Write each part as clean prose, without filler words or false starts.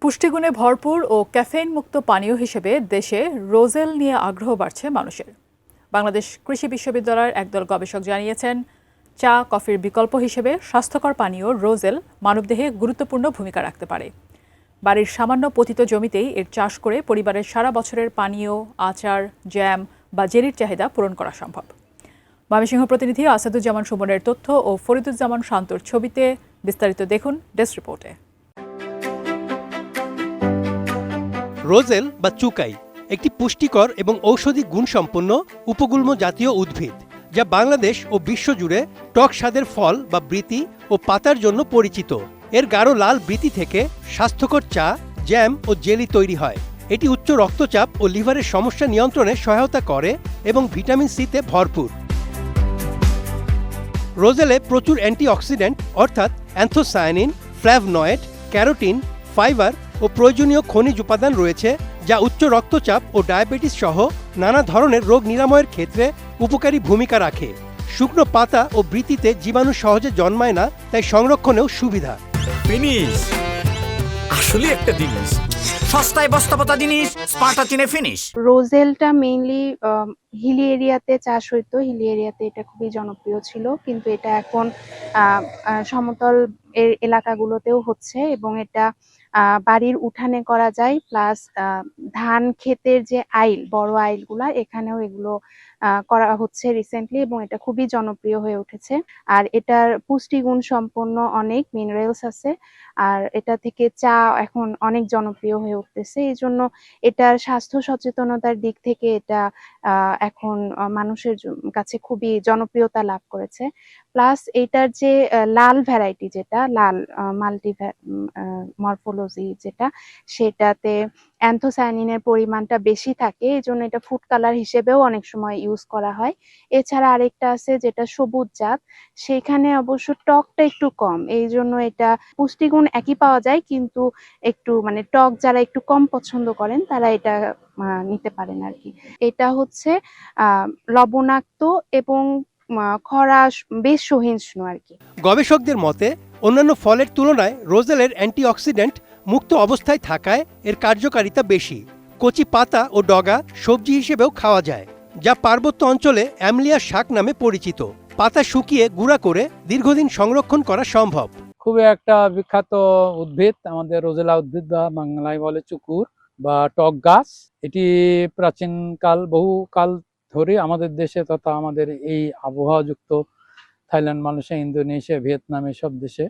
পুষ্টিগুণে ভরপুর ও ক্যাফেইন মুক্ত পানীয় হিসেবে দেশে রোজেল নিয়ে আগ্রহ বাড়ছে মানুষের। বাংলাদেশ কৃষি বিশ্ববিদ্যালয়ের একদল গবেষক জানিয়েছেন, চা কফির বিকল্প হিসেবে স্বাস্থ্যকর পানীয় রোজেল মানবদেহে গুরুত্বপূর্ণ ভূমিকা রাখতে পারে। বাড়ির সামান্য পতিত জমিতেই এর চাষ করে পরিবারের সারা বছরের পানীয়, আচার, জ্যাম বা জেলির চাহিদা পূরণ করা সম্ভব। ময়মনসিংহ প্রতিনিধি আসাদুজ্জামান সুমনের তথ্য ও ফরিদুজ্জামান শান্তর ছবিতে বিস্তারিত দেখুন ডেস্ক রিপোর্টে। রোজেল বা চুকাই একটি পুষ্টিকর এবং ঔষধি গুণসম্পন্ন উপগুল্ম জাতীয় উদ্ভিদ, যা বাংলাদেশ ও বিশ্বজুড়ে টক স্বাদের ফল বা বৃতি ও পাতার জন্য পরিচিত। এর গাঢ় লাল বৃতি থেকে স্বাস্থ্যকর চা, জ্যাম ও জেলি তৈরি হয়। এটি উচ্চ রক্তচাপ ও লিভারের সমস্যা নিয়ন্ত্রণে সহায়তা করে এবং ভিটামিন সিতে ভরপুর। রোজেলে প্রচুর অ্যান্টিঅক্সিডেন্ট অর্থাৎ অ্যান্থোসায়ানিন, ফ্ল্যাভনয়েড, ক্যারোটিন, ফাইবার ও প্রয়োজনীয় খনিজ উপাদান রয়েছে, যা উচ্চ রক্তচাপ ও ডায়াবেটিস সহ নানা ধরনের রোগ নিরাময়ের ক্ষেত্রে উপকারী ভূমিকা রাখে। শুকনো পাতা ও বৃতিতে জীবাণু সহজে জন্মায় না, তাই সংরক্ষণেও সুবিধা। ফিনিশ আসলে একটা জিনিস, সস্তায় বস্তাপতা জিনিস, স্পার্টা চিনে ফিনিশ। রোজেলটা মেইনলি হিলি এরিয়াতে চাষ হইতো, হিলি এরিয়াতে এটা খুবই জনপ্রিয় ছিল, কিন্তু এটা এখন সমতল এলাকাগুলোতেও হচ্ছে এবং এটা বাড়ির উঠানে করা যায়। প্লাস ধান ক্ষেতের যে আইল, বড় আইলগুলা, এখানেও এগুলো করা হচ্ছে রিসেন্টলি এবং এটা খুবই জনপ্রিয় হয়ে উঠেছে। আর এটার পুষ্টিগুণ সম্পন্ন অনেক মিনারেলস আছে, আর এটা থেকে চা এখন অনেক জনপ্রিয় হয়ে উঠতেছে। এই জন্য এটার স্বাস্থ্য সচেতনতার দিক থেকে এটা এখন মানুষের কাছে খুবই জনপ্রিয়তা লাভ করেছে। প্লাস এটার যে লাল ভ্যারাইটি, যেটা লাল মাল্টি মরফোলজি যেটা, সেটাতে অ্যান্থোসায়ানিনের পরিমাণটা বেশি থাকে, এই জন্য এটা ফুড কালার হিসেবেও অনেক সময় ইউজ করা হয়। এছাড়া আরেকটা আছে যেটা সবুজ জাত, সেখানে অবশ্য টকটা একটু কম, এই জন্য এটা পুষ্টিগুণ একই পাওয়া যায়, কিন্তু একটু মানে টক যারা একটু কম পছন্দ করেন তারা এটা নিতে পারেন আর কি। এটা হচ্ছে লবণাক্ত এবং খরা বেশ সহিষ্ণু আর কি। গবেষকদের মতে অন্যান্য ফলের তুলনায় রোজেলের অ্যান্টিঅক্সিডেন্ট মুক্ত অবস্থায় থাকায় এর কার্যকারিতা বেশি। কচি পাতা ও ডগা সবজি হিসেবেও খাওয়া যায়, যা পার্বত্য অঞ্চলে অ্যামলিয়া শাক নামে পরিচিত। পাতা শুকিয়ে গুঁড়া করে দীর্ঘদিন সংরক্ষণ করা সম্ভব। খুবই একটা বিখ্যাত উদ্ভিদ আমাদের রোজেলা উদ্ভিদ, বা বাংলায় বলে চুকুর বা টক গাছ। এটি প্রাচীনকাল, বহুকাল ধরে আমাদের দেশে তথা আমাদের এই আবহাওয়াযুক্ত থাইল্যান্ড, মালয়েশিয়া, ইন্দোনেশিয়া, ভিয়েতনাম এসব দেশে,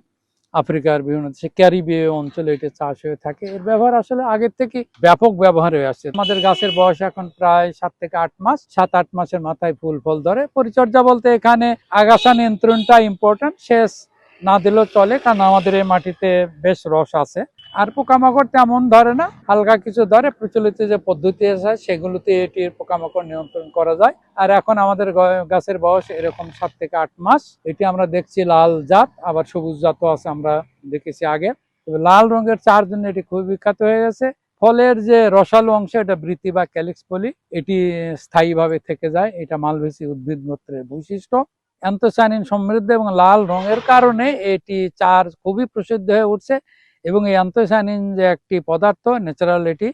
আফ্রিকার বিভিন্ন দেশে, ক্যারিবীয় অঞ্চলে এটা চাষ হয়ে থাকে। এর ব্যবহার আসলে আগের থেকে ব্যাপক ব্যবহার হয়ে আসছে। আমাদের গাছের বয়স এখন প্রায় 7 থেকে 8 মাস। 7-8 মাসের মাথায় ফুল ফল ধরে। পরিচর্যা বলতে এখানে আগাছা নিয়ন্ত্রণটা ইম্পর্টেন্ট, সেচ না দিলেও চলে, কারণ আমাদের এই মাটিতে বেশ রস আছে। আর পোকামাকড় তেমন ধরে না, হালকা কিছু ধরে। প্রচলিত যে পদ্ধতি আছে সেগুলোতে এটির পোকামাকড় নিয়ন্ত্রণ করা যায়। আর এখন আমাদের গাছের বয়স এরকম 7 থেকে 8 মাস। এটি আমরা দেখছি লাল জাত, আবার সবুজ জাতও আছে, আমরা দেখেছি আগে। তবে লাল রঙের চার জন্য এটি খুবই বিখ্যাত হয়ে গেছে। ফলের যে রসালো অংশ, এটা বৃতি বা ক্যালিক্স বলি, এটি স্থায়ীভাবে থেকে যায়। এটা মালভেসি উদ্ভিদ গোত্রের বৈশিষ্ট্য। অ্যান্থোসায়ানিন সমৃদ্ধ এবং লাল রঙের কারণে এটি চার খুবই প্রসিদ্ধ হয়ে উঠছে। এবং এই অ্যান্থোসায়ানিন যে একটি পদার্থ, ন্যাচারাল, এটি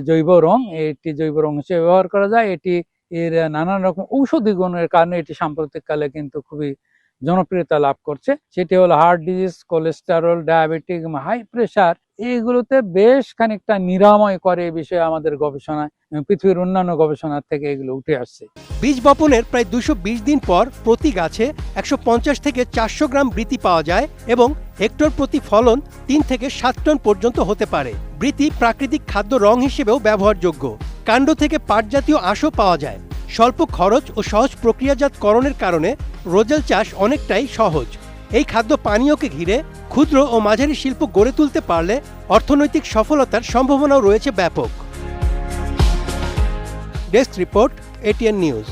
জৈব রং, এটি জৈব রং হিসেবে ব্যবহার করা যায়। এটি এর নানান রকম ঔষধি গুণের কারণে এটি সাম্প্রতিককালে কিন্তু খুবই জনপ্রিয়তা লাভ করছে। সেটি হলো heart disease, cholesterol, diabetic, high pressure, এইগুলোতে বেশ খানিকটা নিরাময় করে। এই বিষয়ে আমাদের গবেষণায়, পৃথিবীর অন্যান্য গবেষণার থেকে এগুলো উঠে আসছে। বীজ বপনের প্রায় 220 দিন পর প্রতি গাছে 150 থেকে 400 গ্রাম বৃতি পাওয়া যায় এবং হেক্টর প্রতি ফলন 3 থেকে 7 টন পর্যন্ত হতে পারে। বৃতি প্রাকৃতিক খাদ্য রং হিসেবেও ব্যবহারযোগ্য। কাণ্ড থেকে পাট জাতীয় আঁশও পাওয়া যায়। স্বল্প খরচ ও সহজ প্রক্রিয়াজাতকরণের কারণে রোজেল চাষ অনেকটাই সহজ। এই খাদ্য পানীয়কে ঘিরে ক্ষুদ্র ও মাঝারি শিল্প গড়ে তুলতে পারলে অর্থনৈতিক সফলতার সম্ভাবনাও রয়েছে ব্যাপক। Desk report, ATN news.